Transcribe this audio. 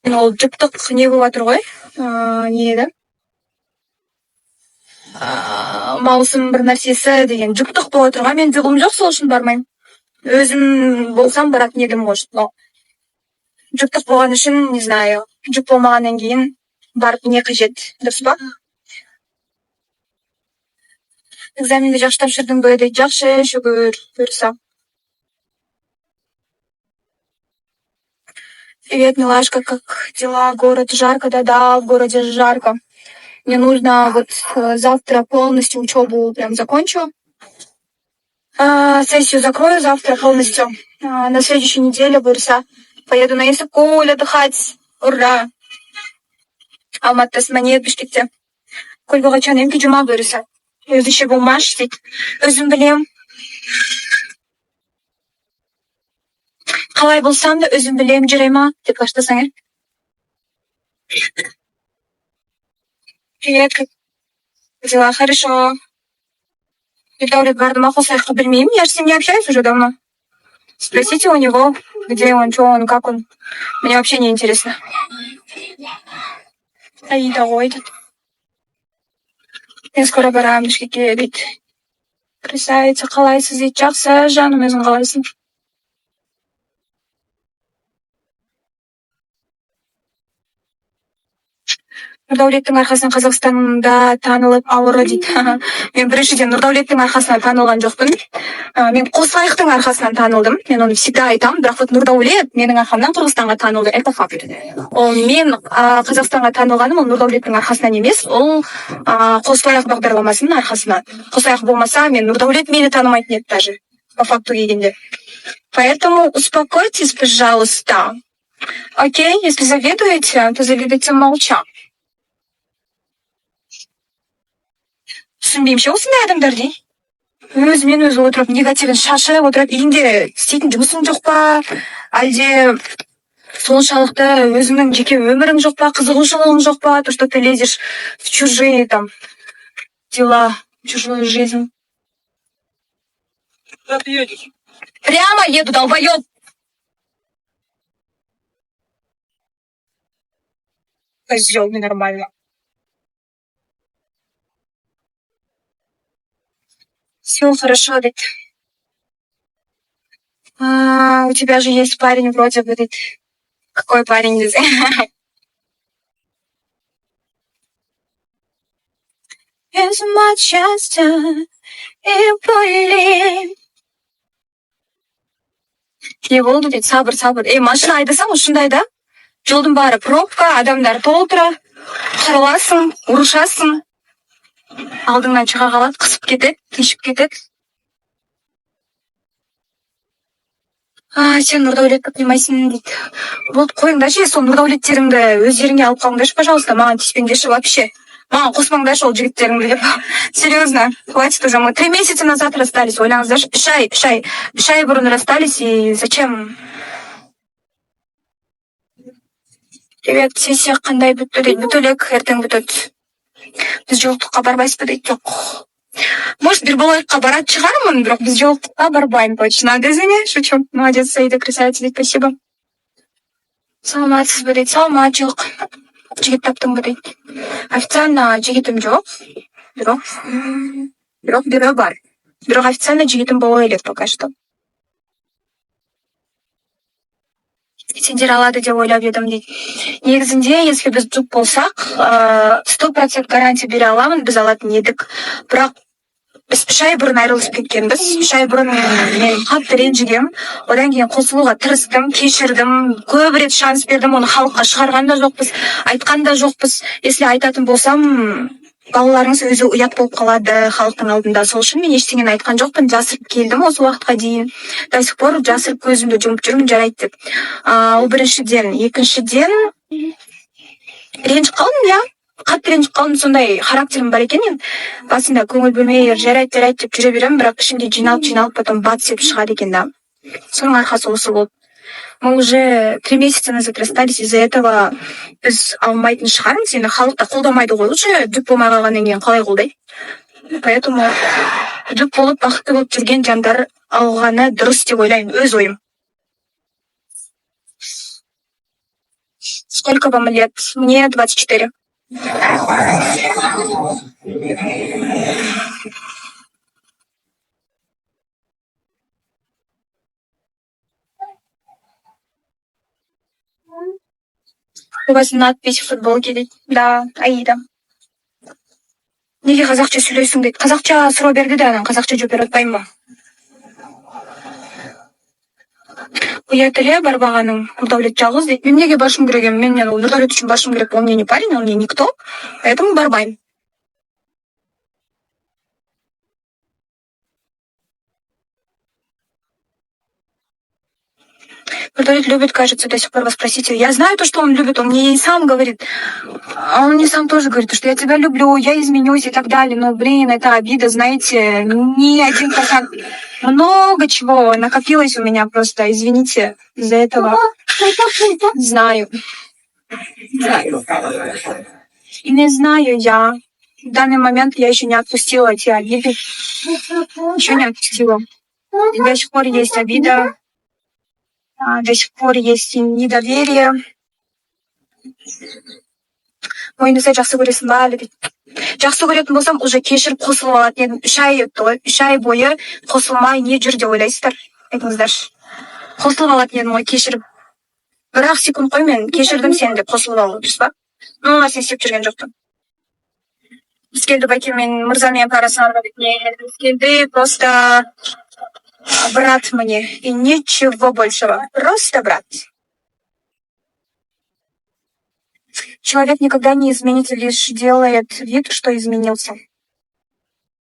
Ол жұптық не болып жатыр ғой. Не еді? Маусым бір нәрсесі деген жұптық болып жатыр ғой. Мен жұғым жоқ, сол үшін бармаймын. Өзім болсам баратын едім, может, но жұптық болған үшін, не знаю, жұп болмағаннан кейін барып не қажет, дұрыс па? Экзаменді жақсы тапсырдың ба дейді. Жақсы, шүкір, бұйырса. Привет, милашка, как дела? Город жарко, да, в городе жарко. Мне нужно вот завтра полностью учебу прям закончу. Сессию закрою завтра полностью. На следующей неделе бұйырса поеду на Иссык-Куль отдыхать. Ура! Алматыдасың ба, не Бішкекте? Көлге қашан емки жұма бұйырса. Өзінше болмаш дейді. Өзім білем. Қалай болсам да өзім білем, жүре ма? Деп баштасаң, Привет, как дела? Хорошо. Даулет барды ма, қосайық, білмеймін. Я же с ним не общаюсь уже давно. Спросите у него, где он, что он, как он. Мне вообще не интересно. Аида ғой дейді. Мен скоро барамын Бішкекке дейді. Красавица, қалайсыз дейді. Жақсы, жаным, өзің қалайсың? Нұрдаулеттің арқасынан Қазақстанда танылып ауыры дейді. Мен біріншіден Нұрдаулеттің арқасынан танылған жоқпын. Мен Қосылайықтың арқасынан танылдым. Мен оны всегда айтамын, бірақ вот Нұрдаулет менің арқамнан Қырғызстанға танылды. Это факт. Ол мен Қазақстанға танылғаным, ол Нұрдаулеттің арқасынан емес, ол Қосылайық бағдарламасының арқасынан. Қосылайық болмаса, мен Нұрдаулет мені танымайтын еді даже, по факту келгенде. Поэтому успокойтесь, пожалуйста. Окей, если завидуете, то завидуйте молча. Түсінбеймін ше осындай адамдар дейді. Өзімен өзі отырып, негативін шашып отырып, үйінде істейтін жұмысың жоқ па? Әлде соншалықты өзіңнің жеке өмірің жоқ па? Қызығушылығың жоқ па? То, что ты лезешь в чужие там дела, в чужую жизнь. Куда ты едешь? Прямо еду, долбоёб! Козёл ненормально. Все хорошо, говорит. У тебя же есть парень вроде, говорит. Какой парень? Счастья и боли. Не болды дейді, сабыр. Машина айдасаң осындай да? Жолдың бары пробка, адамдар толтыра, қырыласың, ұрышасың. Алдыңнан шыға қалады, қысып кетеді, кешіп кетеді. Сен Нұрдаулетті қимайсың дейді. Болды, қойыңдаршы, сол Нұрдаулеттеріңді өздеріңе алып қалыңдаршы, пожалуйста, маған тиіспеңдерші вообще. Маған қосмаңдаршы ол жігіттеріңді деп. Серьезно, хватит уже. Мы 3 месяца назад расстались, ойлаңыздаршы. 3 ай бұрын расстались, и зачем? Привет, сессия қандай бүтті дейді. Бүтілік, ертең бүтеді. Біз жолықтыққа барбайсыз ба дейді. Жоқ. Может, Берболайыққа баратын шығармын, бірақ біз жолықтыққа барбаймын точно. Дезіне, шучу. Молодец, Саида, красавица дейді, спасибо. Саламатсыз ба дейді. Саламат, жоқ. Жігіт таптың ба дейді. Официально жігітім жоқ. Бірақ бюро бар. Бірақ официально жігітім болу керек пока что. Сендер алады деп ойлап едім дейді. Негізінде, если біз жұп болсақ, 100% гарантия бере аламын, біз алатын едік. Бірақ біз 3 ай бұрын айырылысып кеткенбіз. 3 ай бұрын мен қатты ренжігем. Одан кейін қосылуға тырыстым, кешірдім, көп рет шанс бердім, оны халыққа шығарған да жоқпыз, айтқан да жоқпыз. Если айтатын болсам, балаларыңыз өзі ұят болып қалады халықтың алдында. Сол үшін мен ештеңені айтқан жоқпын, жасырып келдім осы уақытқа дейін. До сих пор жасырып көзімді жұмып жүрмін, жарайды деп. Ол біріншіден. Екіншіден, ренжіп қалдым, иә. Қатты ренжіп қалдым, сондай характерім бар екен. Мен басында көңіл бөлмей жарайды деп жүре беремін, бірақ ішімде жиналып, потом бац деп шығады екен да. Соның арқасы осы болды. Мы уже 3 месяца назад расстались, из-за этого біз алмайтын шығармыз. Енді халықта қолдамайды ғой, уже жұп болмай қалғаннан кейін қалай қолдайды. Поэтому жұп болып, бақытты болып жүрген жандар алғаны дұрыс деп ойлаймын, өз ойым. Сколько вам лет? Мне 24. У вас надпись в футболке дейді. Да, Аида. Неге қазақша сөйлейсің дейді. Қазақша сұрау берді де, қазақша жауап бере атпаймын ба? Ұят іле барбағаның Нұрдәулет жалғыз дейді. Мен неге баршым керек едім? Мен Нұрдәулет үшін баршым керек. Он мне не парень, он мне никто. Поэтому барбаймын. Нурдалит любит, кажется, до сих пор. Вы спросите. Я знаю то, что он любит, он мне и сам говорит. А он мне сам тоже говорит, что я тебя люблю, я изменюсь и так далее. Но, блин, это обида, знаете, ни 1%. Много чего накопилось у меня просто, извините, из-за этого. Знаю. И не знаю я. В данный момент я еще не отпустила эти обиды. Еще не отпустила. И до сих пор есть обида. До сих пор есть недоверие. Мойныңызда жақсы көресің ба әлі дейді. Жақсы көретін болсам, уже кешіріп қосылып алатын едім. 3 ай бойы қосылмай не жүр деп ойлайсыздар? Айтыңыздаршы. Қосылып алатын едім ғой, кешіріп. 1-ақ секунд қой, мен кешірдім сені деп қосылып алу, дұрыс па? Сен істеп жүрген жоқпын. Біз келді Байкеммен мырзамен парасына біз келді просто брат мне и ничего большего. Просто брат. Человек никогда не изменится, лишь делает вид, что изменился.